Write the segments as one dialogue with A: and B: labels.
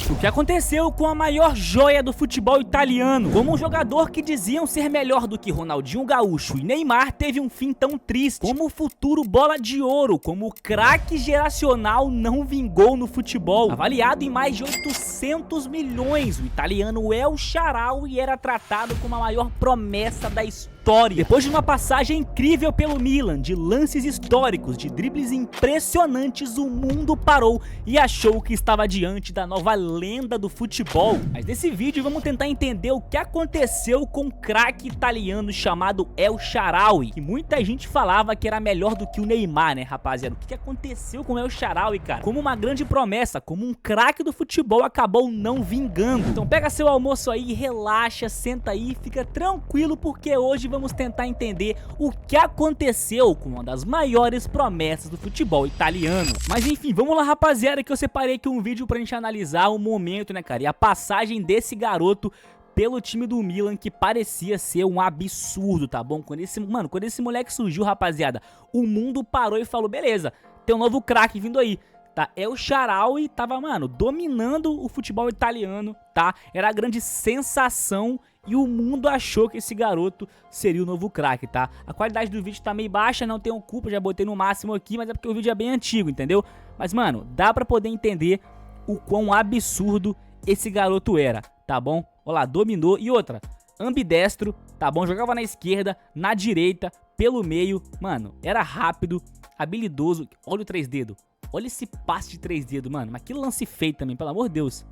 A: O que aconteceu com a maior joia do futebol italiano? Como um jogador que diziam ser melhor do que Ronaldinho Gaúcho e Neymar teve um fim tão triste? Como o futuro bola de ouro, como o craque geracional não vingou no futebol? Avaliado em mais de 800 milhões, o italiano El Shaarawy era tratado como a maior promessa da história. Depois de uma passagem incrível pelo Milan, de lances históricos, de dribles impressionantes, o mundo parou e achou que estava diante da nova lenda do futebol. Mas nesse vídeo vamos tentar entender o que aconteceu com um craque italiano chamado El Shaarawy, que muita gente falava que era melhor do que o Neymar, né, rapaziada? O que aconteceu com o El Shaarawy, cara? Como uma grande promessa, como um craque do futebol, acabou não vingando. Então pega seu almoço aí, relaxa, senta aí, fica tranquilo, porque hoje vamos tentar entender o que aconteceu com uma das maiores promessas do futebol italiano. Mas enfim, vamos lá, rapaziada, que eu separei aqui um vídeo pra gente analisar o momento, né, cara, e a passagem desse garoto pelo time do Milan, que parecia ser um absurdo, tá bom? Quando esse moleque surgiu, rapaziada, o mundo parou e falou, beleza, tem um novo craque vindo aí. Tá, El Shaarawy tava, mano, dominando o futebol italiano, tá? Era a grande sensação e o mundo achou que esse garoto seria o novo craque, tá? A qualidade do vídeo tá meio baixa, não tenho culpa, já botei no máximo aqui, mas é porque o vídeo é bem antigo, entendeu? Mas, mano, dá pra poder entender o quão absurdo esse garoto era, tá bom? Olha lá, dominou. E outra, ambidestro, tá bom? Jogava na esquerda, na direita, pelo meio, mano, era rápido, habilidoso. Olha o três dedos. Olha esse passe de 3 dedos, mano. Mas que lance feito também, pelo amor de Deus.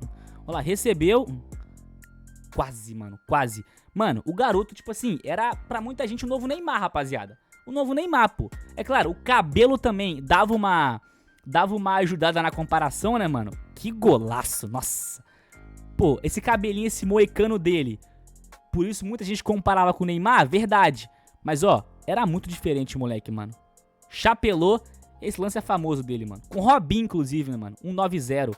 A: Olha lá, recebeu. Quase, mano, quase. Mano, o garoto, tipo assim, era pra muita gente o novo Neymar, rapaziada. O novo Neymar, pô. É claro, o cabelo também dava uma ajudada na comparação, né, mano? Que golaço, nossa. Pô, esse cabelinho, esse moicano dele. Por isso muita gente comparava com o Neymar, verdade. Mas, ó, era muito diferente o moleque, mano. Chapelou. Esse lance é famoso dele, mano. Com Robinho, inclusive, né, mano? 190.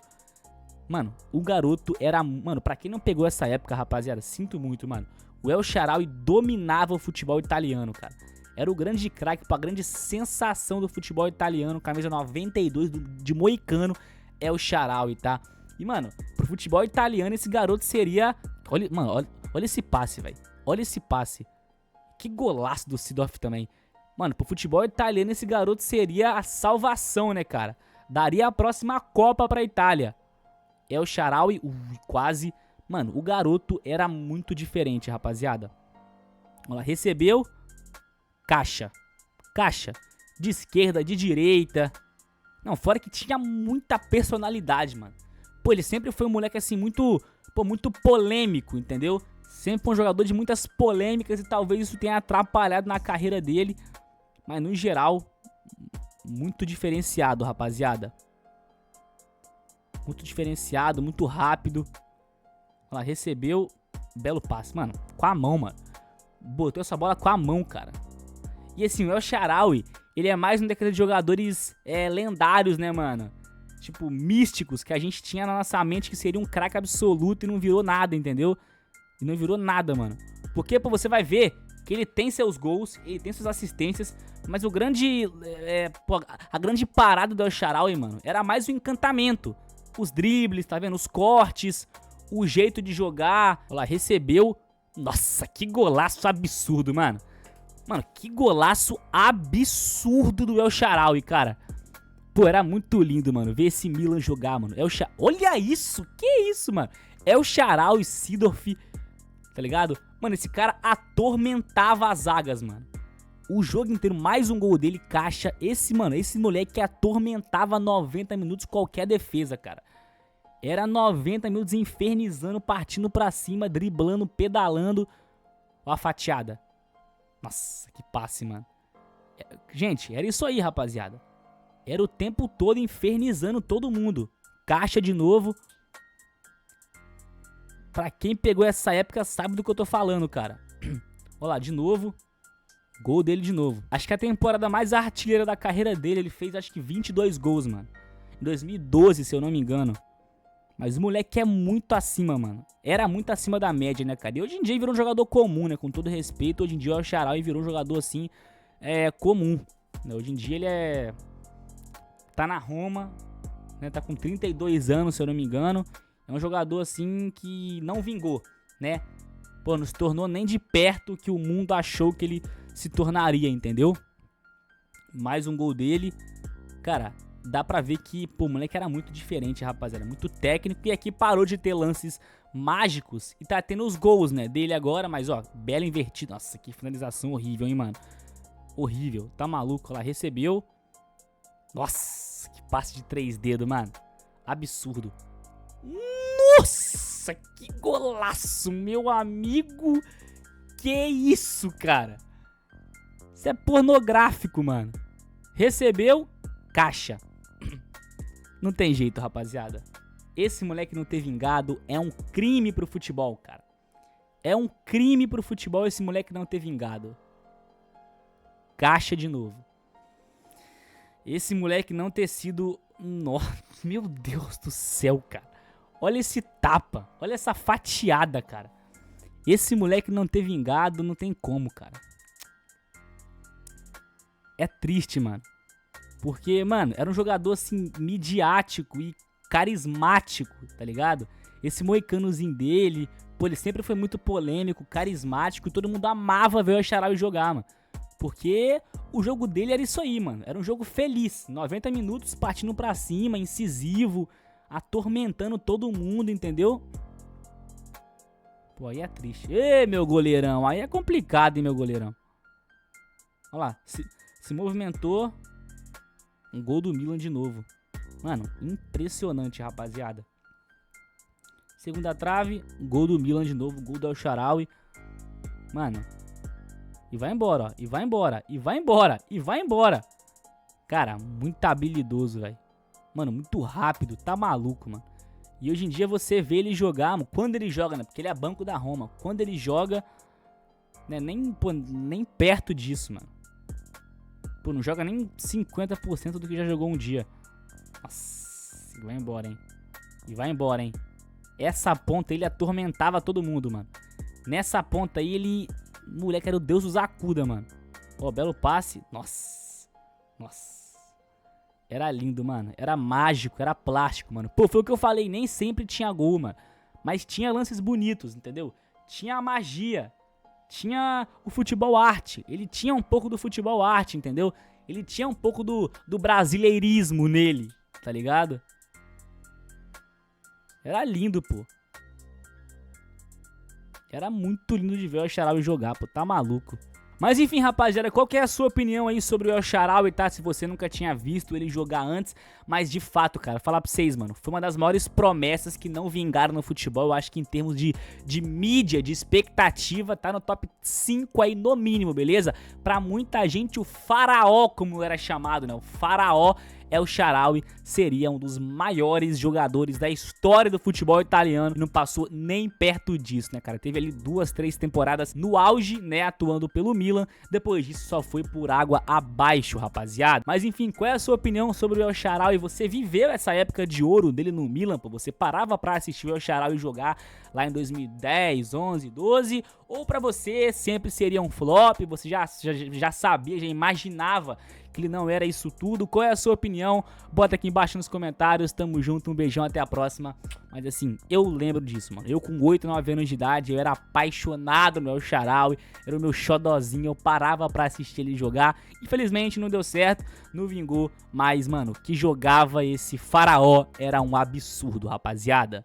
A: Mano, o garoto era... Mano, pra quem não pegou essa época, rapaziada, sinto muito, mano. O El Shaarawy dominava o futebol italiano, cara. Era o grande craque, a grande sensação do futebol italiano. Camisa 92 de moicano, El Shaarawy, tá? E, mano, pro futebol italiano, esse garoto seria... Olha, mano, olha esse passe, velho. Olha esse passe. Que golaço do Seedorf também. Mano, pro futebol italiano esse garoto seria a salvação, né, cara? Daria a próxima Copa pra Itália. El Shaarawy, quase. Mano, o garoto era muito diferente, rapaziada. Olha lá, recebeu. Caixa. Caixa. De esquerda, de direita. Não, fora que tinha muita personalidade, mano. Pô, ele sempre foi um moleque assim, muito polêmico, entendeu? Sempre um jogador de muitas polêmicas e talvez isso tenha atrapalhado na carreira dele. Mas no geral, muito diferenciado, rapaziada. Muito diferenciado, muito rápido. Olha lá, recebeu. Belo passe, mano. Com a mão, mano. Botou essa bola com a mão, cara. E assim, o El Shaarawy, ele é mais um daqueles jogadores lendários, né, mano? Tipo, místicos, que a gente tinha na nossa mente que seria um craque absoluto e não virou nada, entendeu? E não virou nada, mano. Porque, pô, você vai ver que ele tem seus gols, ele tem suas assistências, mas o grande... a grande parada do El Shaarawy, mano, era mais o encantamento. Os dribles, tá vendo? Os cortes, o jeito de jogar. Olha lá, recebeu. Nossa, que golaço absurdo, mano. Mano, que golaço absurdo do El Shaarawy, cara. Pô, era muito lindo, mano, ver esse Milan jogar, mano. Olha isso, que isso, mano. El Shaarawy, Seedorf, tá ligado? Mano, esse cara atormentava as zagas, mano. O jogo inteiro, mais um gol dele, caixa. Esse moleque que atormentava 90 minutos qualquer defesa, cara. Era 90 minutos infernizando, partindo pra cima, driblando, pedalando. Ó a fatiada. Nossa, que passe, mano. Gente, era isso aí, rapaziada. Era o tempo todo infernizando todo mundo. Caixa de novo. Pra quem pegou essa época sabe do que eu tô falando, cara. Olha lá, de novo. Gol dele de novo. Acho que a temporada mais artilheira da carreira dele, ele fez acho que 22 gols, mano. Em 2012, se eu não me engano. Mas o moleque é muito acima, mano. Era muito acima da média, né, cara? E hoje em dia ele virou um jogador comum, né? Com todo respeito, hoje em dia o El Shaarawy virou um jogador, assim, comum. Hoje em dia ele tá na Roma, né? Tá com 32 anos, se eu não me engano. É um jogador assim que não vingou, né? Pô, não se tornou nem de perto o que o mundo achou que ele se tornaria, entendeu? Mais um gol dele. Cara, dá pra ver que, pô, o moleque era muito diferente, rapaziada. Muito técnico. E aqui parou de ter lances mágicos e tá tendo os gols, né, dele agora. Mas, ó, belo invertido. Nossa, que finalização horrível, hein, mano. Horrível. Tá maluco? Ela recebeu. Nossa, que passe de 3 dedos, mano. Absurdo. Nossa, que golaço, meu amigo. Que isso, cara? Isso é pornográfico, mano. Recebeu, caixa. Não tem jeito, rapaziada. Esse moleque não ter vingado é um crime pro futebol, cara. É um crime pro futebol esse moleque não ter vingado. Caixa de novo. Esse moleque não ter sido... Nossa, meu Deus do céu, cara. Olha esse tapa. Olha essa fatiada, cara. Esse moleque não ter vingado não tem como, cara. É triste, mano. Porque, mano, era um jogador, assim, midiático e carismático, tá ligado? Esse moicanozinho dele, pô, ele sempre foi muito polêmico, carismático, e todo mundo amava ver o El-Shaarawy jogar, mano. Porque o jogo dele era isso aí, mano. Era um jogo feliz. 90 minutos partindo pra cima, incisivo, atormentando todo mundo, entendeu? Pô, aí é triste. Ê, meu goleirão, aí é complicado, hein, meu goleirão. Olha lá, se movimentou. Um gol do Milan de novo. Mano, impressionante, rapaziada. Segunda trave, gol do Milan de novo, gol do El-Shaarawy. Mano, e vai embora, ó. E vai embora, e vai embora, e vai embora. Cara, muito habilidoso, velho. Mano, muito rápido, tá maluco, mano. E hoje em dia você vê ele jogar, mano, quando ele joga, né? Porque ele é banco da Roma. Quando ele joga, né, nem perto disso, mano. Pô, não joga nem 50% do que já jogou um dia. Nossa, e vai embora, hein. E vai embora, hein. Essa ponta ele atormentava todo mundo, mano. Nessa ponta aí ele... O moleque era o deus dos acuda, mano. Ó, belo passe. Nossa. Nossa. Era lindo, mano. Era mágico, era plástico, mano. Pô, foi o que eu falei. Nem sempre tinha gol, mano. Mas tinha lances bonitos, entendeu? Tinha a magia. Tinha o futebol arte. Ele tinha um pouco do futebol arte, entendeu? Ele tinha um pouco do brasileirismo nele, tá ligado? Era lindo, pô. Era muito lindo de ver o El-Shaarawy jogar, pô. Tá maluco. Mas enfim, rapaziada, qual que é a sua opinião aí sobre o El-Shaarawy, tá? Se você nunca tinha visto ele jogar antes. Mas de fato, cara, falar pra vocês, mano, foi uma das maiores promessas que não vingaram no futebol. Eu acho que em termos de mídia, de expectativa, tá no top 5 aí no mínimo, beleza? Pra muita gente, o faraó, como era chamado, né? O faraó El-Shaarawy seria um dos maiores jogadores da história do futebol italiano. Não passou nem perto disso, né, cara? Teve ali 2, 3 temporadas no auge, né, atuando pelo Milan. Depois disso só foi por água abaixo, rapaziada. Mas enfim, qual é a sua opinião sobre o El-Shaarawy? Você viveu essa época de ouro dele no Milan, pô? Você parava pra assistir o El-Shaarawy jogar lá em 2010, 11, 12? Ou pra você sempre seria um flop? Você já sabia, já imaginava que ele não era isso tudo? Qual é a sua opinião? Bota aqui embaixo nos comentários. Tamo junto, um beijão, até a próxima. Mas assim, eu lembro disso, mano. Eu com 8, 9 anos de idade, eu era apaixonado no El-Shaarawy. Era o meu xodozinho, eu parava pra assistir ele jogar. Infelizmente não deu certo, não vingou. Mas, mano, que jogava esse faraó era um absurdo, rapaziada.